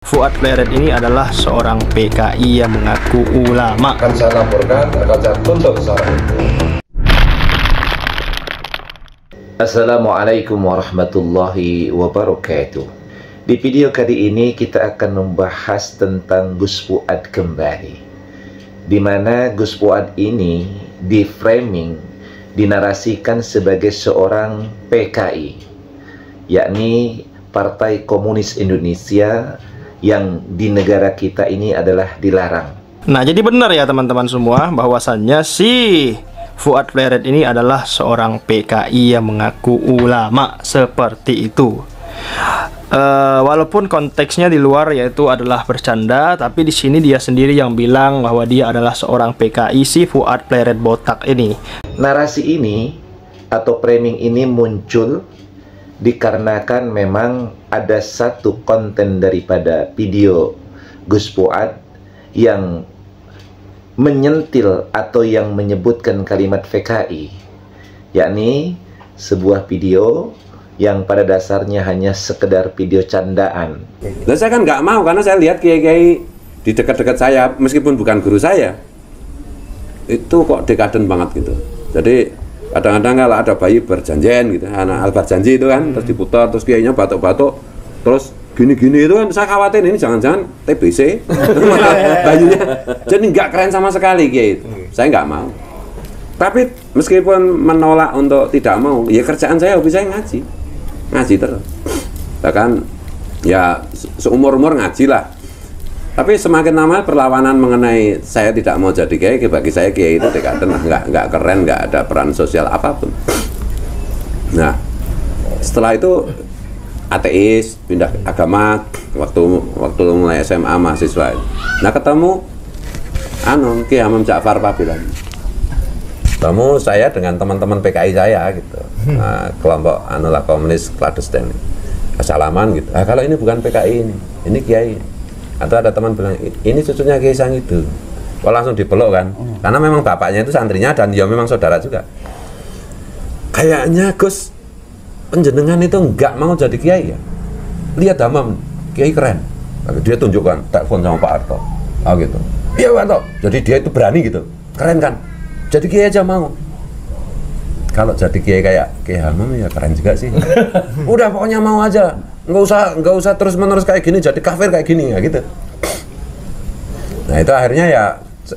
Fuad Pleret ini adalah seorang PKI yang mengaku ulama. Akan saya laporkan, akan saya tuntut secara hukum. Assalamualaikum warahmatullahi wabarakatuh. Di video kali ini kita akan membahas tentang Gus Fuad kembali, di mana Gus Fuad ini di-framing, dinarasikan sebagai seorang PKI, yakni Partai Komunis Indonesia, yang di negara kita ini adalah dilarang. Nah, jadi benar ya teman-teman semua, bahwasannya si Fuad Pleret ini adalah seorang PKI yang mengaku ulama seperti itu. Walaupun konteksnya di luar yaitu adalah bercanda, tapi di sini dia sendiri yang bilang bahwa dia adalah seorang PKI, si Fuad Pleret botak ini. Narasi ini atau framing ini muncul dikarenakan memang ada satu konten daripada video Gus Fuad yang menyentil atau yang menyebutkan kalimat PKI, yakni sebuah video yang pada dasarnya hanya sekedar video candaan. Nah, saya kan nggak mau, karena saya lihat kiai-kiai di dekat-dekat saya, meskipun bukan guru saya, itu kok dekaden banget gitu. Jadi kadang-kadang kalau ada bayi berjanjian gitu, anak berjanji itu kan, terus diputar, terus kiainya batuk-batuk, terus gini-gini itu kan, saya khawatir ini jangan-jangan TBC bayinya. Jadi nggak keren sama sekali kiai itu. Saya nggak mau. Tapi meskipun menolak untuk tidak mau, ya kerjaan saya, hobi saya ngaji terus. Bahkan ya seumur-umur ngaji lah. Tapi semakin lama perlawanan mengenai saya tidak mau jadi kiai, bagi saya kiai itu dekaden lah, nggak keren, nggak ada peran sosial apapun. Nah, setelah itu ateis, pindah agama waktu mulai SMA mahasiswa. Nah, ketemu Ki Hamam Ja'far Pabilan. Ketemu saya dengan teman-teman PKI saya gitu. Nah, kelompok komunis kladestani. Salaman gitu. Ah, kalau ini bukan PKI ini kiai. Atau ada teman bilang ini cucunya Kiai Sang itu. Wah, langsung dipeluk kan. Karena memang bapaknya itu santrinya dan dia memang saudara juga. Kayaknya Gus penjenengan itu enggak mau jadi kiai ya. Lihat Hamam, kiai keren. Lalu dia tunjukkan telepon sama Pak Harto. Oh gitu. Iya Pak Harto. Jadi dia itu berani gitu. Keren kan? Jadi kiai aja mau. Kalau jadi kiai kayak Kiai Hamam ya keren juga sih. Udah pokoknya mau aja. Nggak usah terus-menerus kayak gini, jadi kafir kayak gini ya gitu. Nah, itu akhirnya ya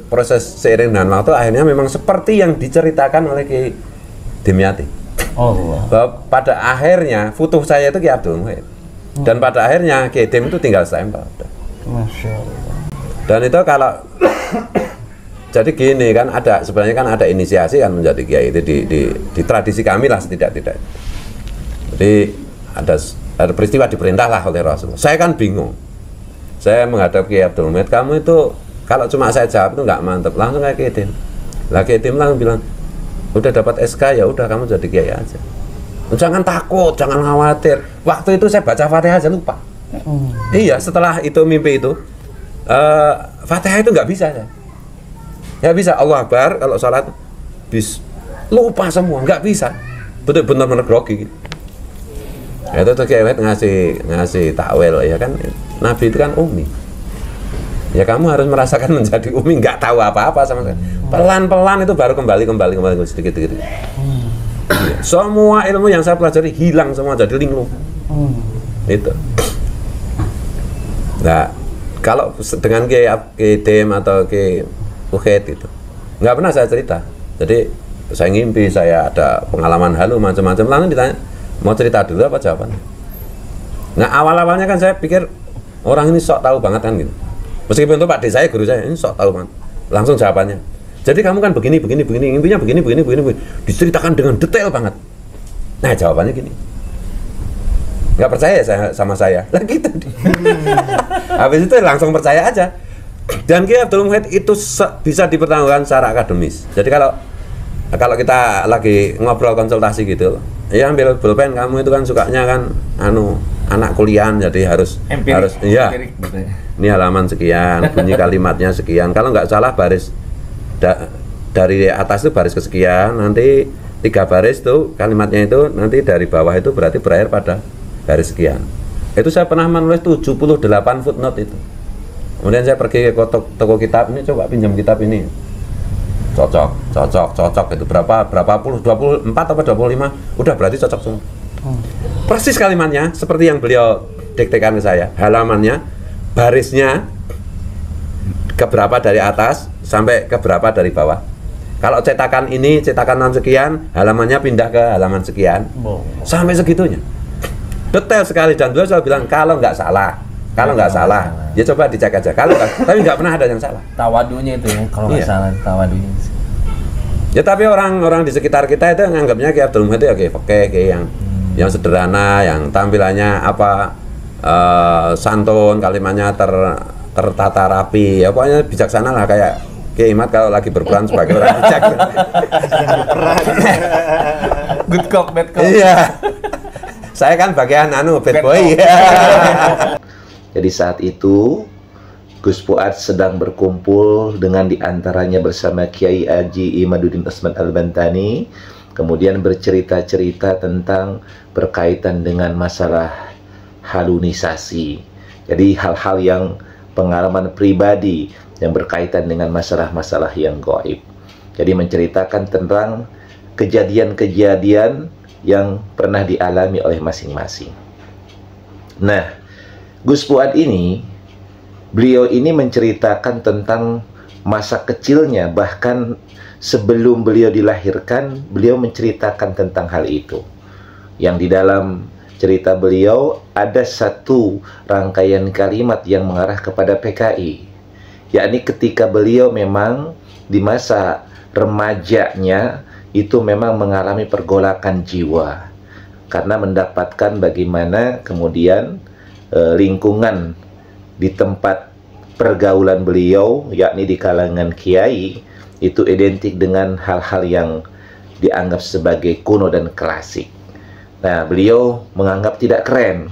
proses seiring dengan waktu akhirnya memang seperti yang diceritakan oleh Kiai Dimyati. Bahwa pada akhirnya futuh saya itu Kiai Abdul Muhid. Dan pada akhirnya Kiai Dim itu tinggal stempel. Masya Allah. Dan itu kalau jadi gini kan, sebenarnya kan ada inisiasi kan menjadi kiai itu di tradisi kami lah setidak-tidak. Jadi ada peristiwa diperintah lah oleh Rasulullah. Saya kan bingung. Saya menghadap Kiai Abdul Muhid, kamu itu kalau cuma saya jawab itu nggak mantep, langsung kayak Kiai Dim. Lah Kiai Dim langsung bilang, udah dapat SK ya udah kamu jadi kiai aja. Jangan takut, jangan khawatir. Waktu itu saya baca Fatihah aja lupa. Iya, setelah itu mimpi itu Fatihah itu nggak bisa ya. Ya bisa Allah Akbar kalau sholat lupa semua, nggak bisa. Benar-benar grogi gitu. Ya, itu tuh Kiai ngasih takwil ya kan. Nabi itu kan umi. Ya kamu harus merasakan menjadi umi, nggak tahu apa-apa sama sekali. Pelan-pelan itu baru kembali sedikit-sedikit. Semua ilmu yang saya pelajari hilang semua, jadi linglung. Itu. Nah, kalau dengan Kiai Dim atau Kiai Muhid itu nggak pernah saya cerita. Jadi saya ngimpi, saya ada pengalaman halu macam-macam, lalu ditanya mau cerita dulu apa jawabannya. Nah, awal-awalnya kan saya pikir orang ini sok tahu banget kan gitu. Meskipun itu Pak D saya, guru saya, ini sok tahu banget. Langsung jawabannya. Jadi kamu kan begini, intinya begini. Diceritakan dengan detail banget. Nah, jawabannya gini. Nggak percaya sama saya. Lah gitu. Habis itu langsung percaya aja. Dan Kiai Abdul Muhid itu bisa dipertanggungjawabkan secara akademis. Jadi kalau kita lagi ngobrol konsultasi gitu, ya ambil pulpen, kamu itu kan sukanya kan anak kuliah, jadi harus iya. Ini halaman sekian, bunyi kalimatnya sekian. Kalau nggak salah baris dari atas itu baris kesekian, nanti 3 baris tuh kalimatnya itu, nanti dari bawah itu berarti berakhir pada baris sekian. Itu saya pernah menulis 78 footnote itu. Kemudian saya pergi ke toko kitab, ini coba pinjam kitab ini. Cocok itu berapa puluh, 24 atau 25, udah berarti cocok semua. Persis kalimatnya seperti yang beliau diktekan ke saya, halamannya, barisnya keberapa dari atas sampai keberapa dari bawah. Kalau cetakan ini, cetakan 6 sekian, halamannya pindah ke halaman sekian, sampai segitunya. Detail sekali, dan beliau selalu bilang kalau nggak salah, ya coba dicek aja. Kalau nggak, tapi nggak pernah ada yang salah. Tawadunya itu ya, kalau nggak salah tawadunya. Ya tapi orang-orang di sekitar kita itu nganggapnya kayak Abdul Muhyidd itu kayak yang sederhana, yang tampilannya santun, kalimatnya tertata rapi, ya pokoknya bijaksana lah, kayak Kiai Imad kalau lagi berperan sebagai orang bijak. Good cop, bad cop. Iya. Saya kan bagian bad boy. Jadi saat itu Gus Fuad sedang berkumpul dengan diantaranya bersama Kiai Haji Imaduddin Usman Al-Bantani, kemudian bercerita-cerita tentang berkaitan dengan masalah halunisasi. Jadi hal-hal yang pengalaman pribadi yang berkaitan dengan masalah-masalah yang gaib. Jadi menceritakan tentang kejadian-kejadian yang pernah dialami oleh masing-masing. Nah, Gus Fuad ini, beliau ini menceritakan tentang masa kecilnya, bahkan sebelum beliau dilahirkan, beliau menceritakan tentang hal itu. Yang di dalam cerita beliau ada satu rangkaian kalimat yang mengarah kepada PKI, yakni ketika beliau memang di masa remajanya itu memang mengalami pergolakan jiwa karena mendapatkan bagaimana kemudian lingkungan di tempat pergaulan beliau, yakni di kalangan kiai, itu identik dengan hal-hal yang dianggap sebagai kuno dan klasik. Nah, beliau menganggap tidak keren,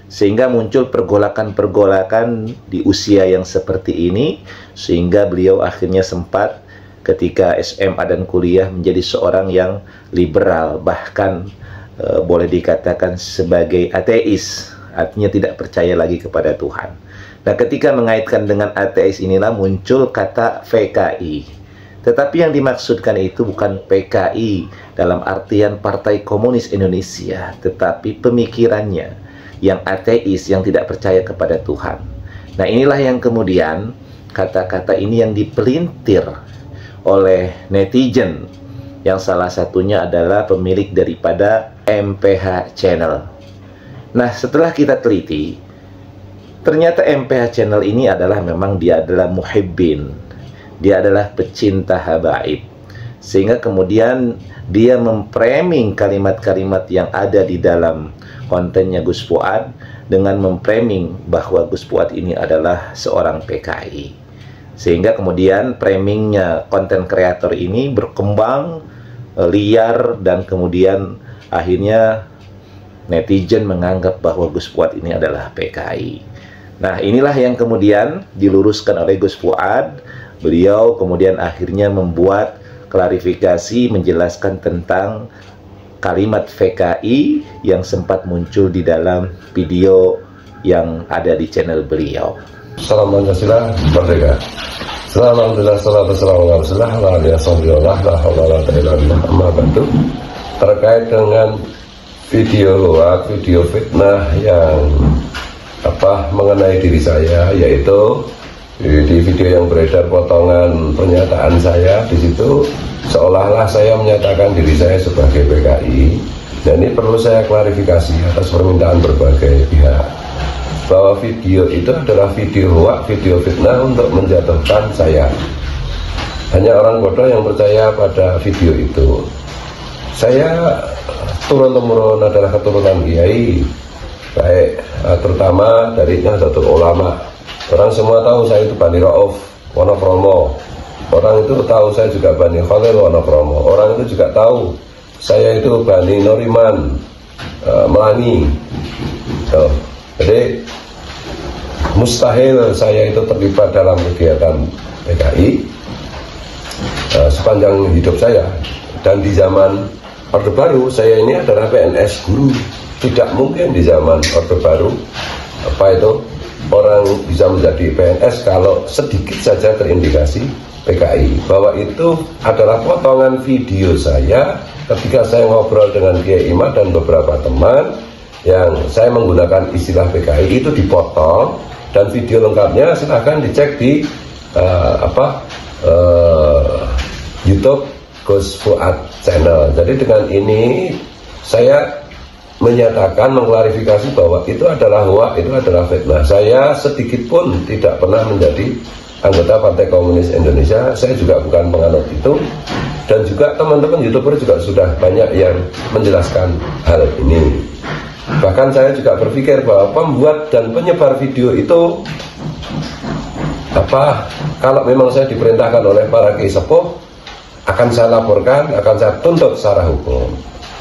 sehingga muncul pergolakan-pergolakan di usia yang seperti ini, sehingga beliau akhirnya sempat ketika SMA dan kuliah menjadi seorang yang liberal, bahkan boleh dikatakan sebagai ateis, artinya tidak percaya lagi kepada Tuhan. Nah, ketika mengaitkan dengan ateis inilah muncul kata PKI. Tetapi yang dimaksudkan itu bukan PKI dalam artian Partai Komunis Indonesia, tetapi pemikirannya yang ateis, yang tidak percaya kepada Tuhan. Nah, inilah yang kemudian kata-kata ini yang dipelintir oleh netizen, yang salah satunya adalah pemilik daripada MPH Channel. Nah, setelah kita teliti, ternyata MPH Channel ini adalah memang dia adalah muhibbin, dia adalah pecinta habaib, sehingga kemudian dia memframing kalimat-kalimat yang ada di dalam kontennya Gus Fuad dengan memframing bahwa Gus Fuad ini adalah seorang PKI, sehingga kemudian framingnya konten kreator ini berkembang liar, dan kemudian akhirnya netizen menganggap bahwa Gus Fuad ini adalah PKI. Nah, inilah yang kemudian diluruskan oleh Gus Fuad. Beliau kemudian akhirnya membuat klarifikasi, menjelaskan tentang kalimat PKI yang sempat muncul di dalam video yang ada di channel beliau. Salam Pancasila, merdeka. Alhamdulillah, salatu wassalamu ala Rasulillah wa ala alihi wasallam. Terkait dengan video hoax, video fitnah yang mengenai diri saya, yaitu di video yang beredar potongan pernyataan saya, di situ seolah-olah saya menyatakan diri saya sebagai PKI, dan ini perlu saya klarifikasi atas permintaan berbagai pihak, bahwa video itu adalah video hoax, video fitnah untuk menjatuhkan saya. Hanya orang bodoh yang percaya pada video itu. Saya turun-temurun adalah keturunan kiai, baik terutama dari Nahdlatul Ulama. Orang semua tahu saya itu Bani Rauf Wonokromo. Orang itu tahu saya juga Bani Khalil Wonokromo. Orang itu juga tahu saya itu Bani Noriman Melani. Jadi mustahil saya itu terlibat dalam kegiatan PKI sepanjang hidup saya. Dan di zaman Orde Baru, saya ini adalah PNS guru. tidak mungkin di zaman Orde Baru orang bisa menjadi PNS kalau sedikit saja terindikasi PKI, bahwa itu adalah potongan video saya ketika saya ngobrol dengan Kiai Imad dan beberapa teman yang saya menggunakan istilah PKI, itu dipotong, dan video lengkapnya silahkan dicek di YouTube Gus Fuad Channel. Jadi dengan ini saya menyatakan, mengklarifikasi bahwa itu adalah hoax, itu adalah fitnah. Saya sedikit pun tidak pernah menjadi anggota Partai Komunis Indonesia, saya juga bukan penganut itu, dan juga teman-teman YouTuber juga sudah banyak yang menjelaskan hal ini. Bahkan saya juga berpikir bahwa pembuat dan penyebar video itu kalau memang saya diperintahkan oleh para kiai sepuh, akan saya laporkan, akan saya tuntut secara hukum.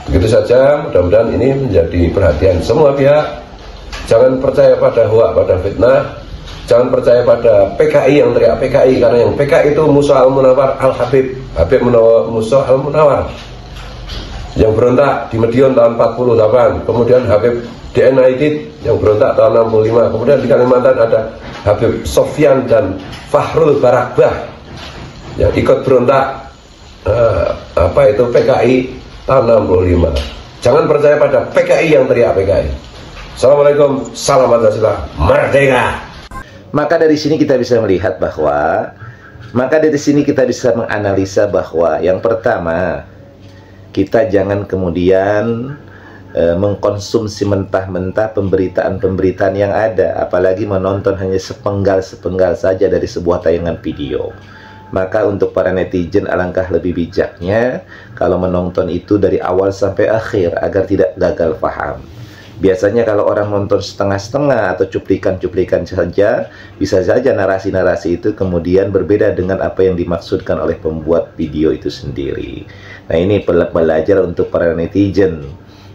Begitu saja, mudah-mudahan ini menjadi perhatian semua pihak. Jangan percaya pada hoax, pada fitnah. Jangan percaya pada PKI yang teriak PKI, karena yang PKI itu Musa Al-Munawar Al-Habib, Habib Musa Al-Munawar, yang berontak di Medion tahun 48, kemudian Habib DN Aidit yang berontak tahun 65, kemudian di Kalimantan ada Habib Sofyan dan Fahrul Barakbah yang ikut berontak PKI tahun 65. Jangan percaya pada PKI yang teriak PKI. Assalamualaikum, salam Pancasila, merdeka. Maka dari sini kita bisa melihat bahwa, bisa menganalisa bahwa yang pertama, kita jangan kemudian mengkonsumsi mentah-mentah pemberitaan-pemberitaan yang ada, apalagi menonton hanya sepenggal-sepenggal saja dari sebuah tayangan video. Maka untuk para netizen, alangkah lebih bijaknya kalau menonton itu dari awal sampai akhir agar tidak gagal paham. Biasanya kalau orang nonton setengah-setengah atau cuplikan-cuplikan saja, bisa saja narasi-narasi itu kemudian berbeda dengan apa yang dimaksudkan oleh pembuat video itu sendiri. Nah, ini belajar untuk para netizen,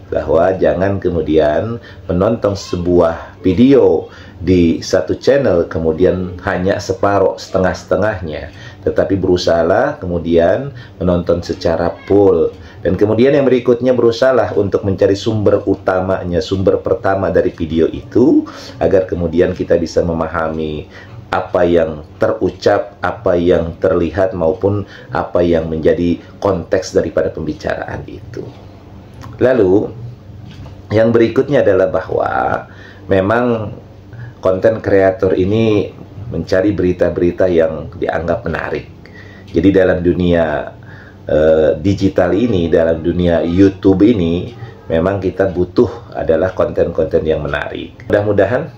bahwa jangan kemudian menonton sebuah video di satu channel kemudian hanya separuh, setengah-setengahnya, tetapi berusahalah kemudian menonton secara full. Dan kemudian yang berikutnya, berusahalah untuk mencari sumber utamanya, sumber pertama dari video itu, agar kemudian kita bisa memahami apa yang terucap, apa yang terlihat, maupun apa yang menjadi konteks daripada pembicaraan itu. Lalu yang berikutnya adalah bahwa memang konten kreator ini mencari berita-berita yang dianggap menarik. Jadi dalam dunia digital ini, dalam dunia YouTube ini, memang kita butuh adalah konten-konten yang menarik. Mudah-mudahan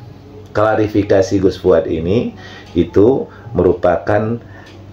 klarifikasi Gus Fuad ini itu merupakan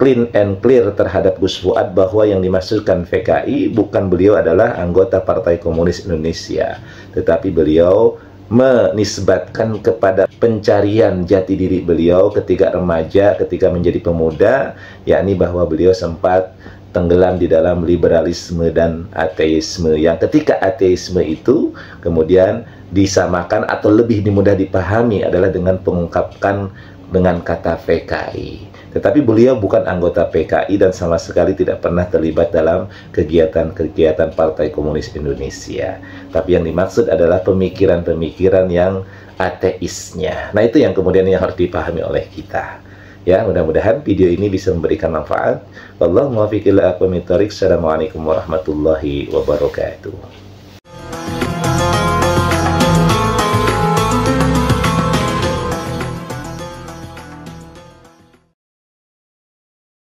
clean and clear terhadap Gus Fuad, bahwa yang dimaksudkan PKI bukan beliau adalah anggota Partai Komunis Indonesia, tetapi beliau menisbatkan kepada pencarian jati diri beliau ketika remaja, ketika menjadi pemuda, yakni bahwa beliau sempat tenggelam di dalam liberalisme dan ateisme, yang ketika ateisme itu kemudian disamakan atau lebih mudah dipahami adalah dengan pengungkapkan dengan kata PKI. Tetapi beliau bukan anggota PKI dan sama sekali tidak pernah terlibat dalam kegiatan-kegiatan Partai Komunis Indonesia. Tapi yang dimaksud adalah pemikiran-pemikiran yang ateisnya. Nah, itu yang kemudian yang harus dipahami oleh kita. Ya, mudah-mudahan video ini bisa memberikan manfaat. Wallahu muwaffiq ila aqwamit thoriq. Assalamualaikum warahmatullahi wabarakatuh.